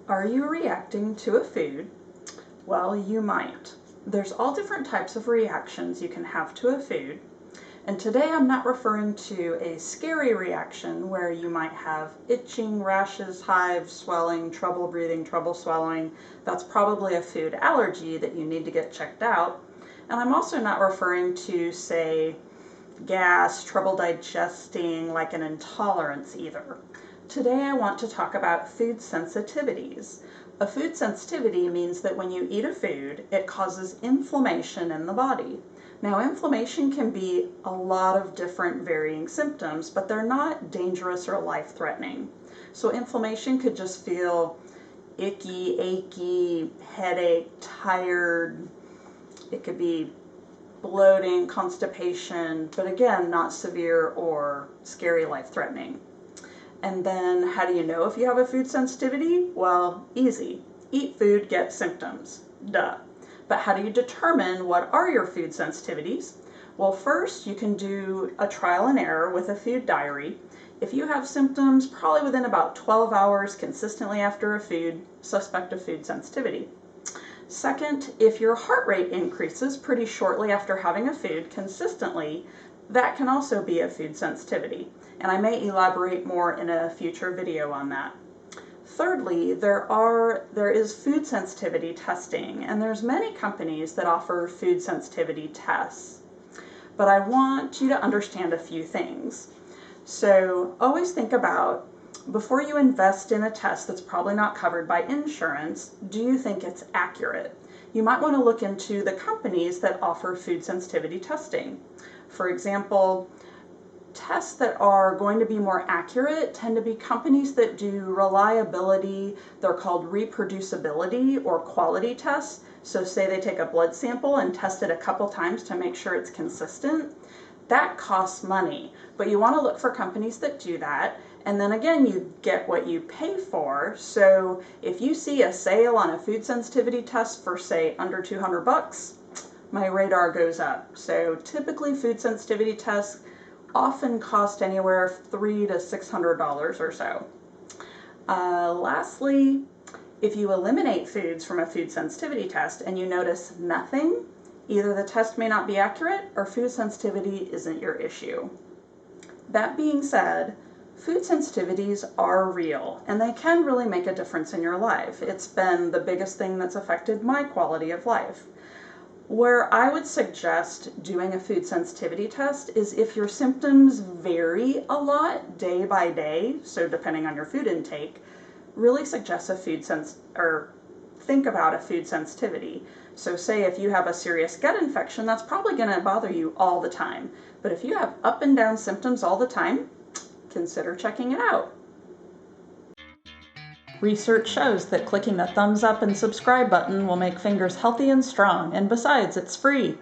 Are you reacting to a food? Well, you might. There's all different types of reactions you can have to a food. And today I'm not referring to a scary reaction where you might have itching, rashes, hives, swelling, trouble breathing, trouble swallowing. That's probably a food allergy that you need to get checked out. And I'm also not referring to, say, gas, trouble digesting, like an intolerance either. Today I want to talk about food sensitivities. A food sensitivity means that when you eat a food, it causes inflammation in the body. Now, inflammation can be a lot of different varying symptoms, but they're not dangerous or life-threatening. So inflammation could just feel icky, achy, headache, tired. It could be bloating, constipation, but again, not severe or scary, life-threatening. And then how do you know if you have a food sensitivity? Well, easy. Eat food, get symptoms. Duh. But how do you determine what are your food sensitivities? Well, first you can do a trial and error with a food diary. If you have symptoms, probably within about 12 hours consistently after a food, suspect of food sensitivity. Second, if your heart rate increases pretty shortly after having a food consistently, that can also be a food sensitivity, and I may elaborate more in a future video on that. Thirdly, there is food sensitivity testing, and there's many companies that offer food sensitivity tests. But I want you to understand a few things. So always think about, before you invest in a test that's probably not covered by insurance, do you think it's accurate? You might want to look into the companies that offer food sensitivity testing. For example, tests that are going to be more accurate tend to be companies that do reliability. They're called reproducibility or quality tests. So say they take a blood sample and test it a couple times to make sure it's consistent. That costs money, but you want to look for companies that do that. And then again, you get what you pay for. So if you see a sale on a food sensitivity test for, say, under $200, my radar goes up. So typically food sensitivity tests often cost anywhere $300 to $600 or so. Lastly, if you eliminate foods from a food sensitivity test and you notice nothing, either the test may not be accurate or food sensitivity isn't your issue. That being said, food sensitivities are real and they can really make a difference in your life. It's been the biggest thing that's affected my quality of life. Where I would suggest doing a food sensitivity test is if your symptoms vary a lot day by day, so depending on your food intake, really suggest think about a food sensitivity. So say if you have a serious gut infection, that's probably going to bother you all the time. But if you have up and down symptoms all the time, consider checking it out. Research shows that clicking the thumbs up and subscribe button will make fingers healthy and strong, and besides, it's free.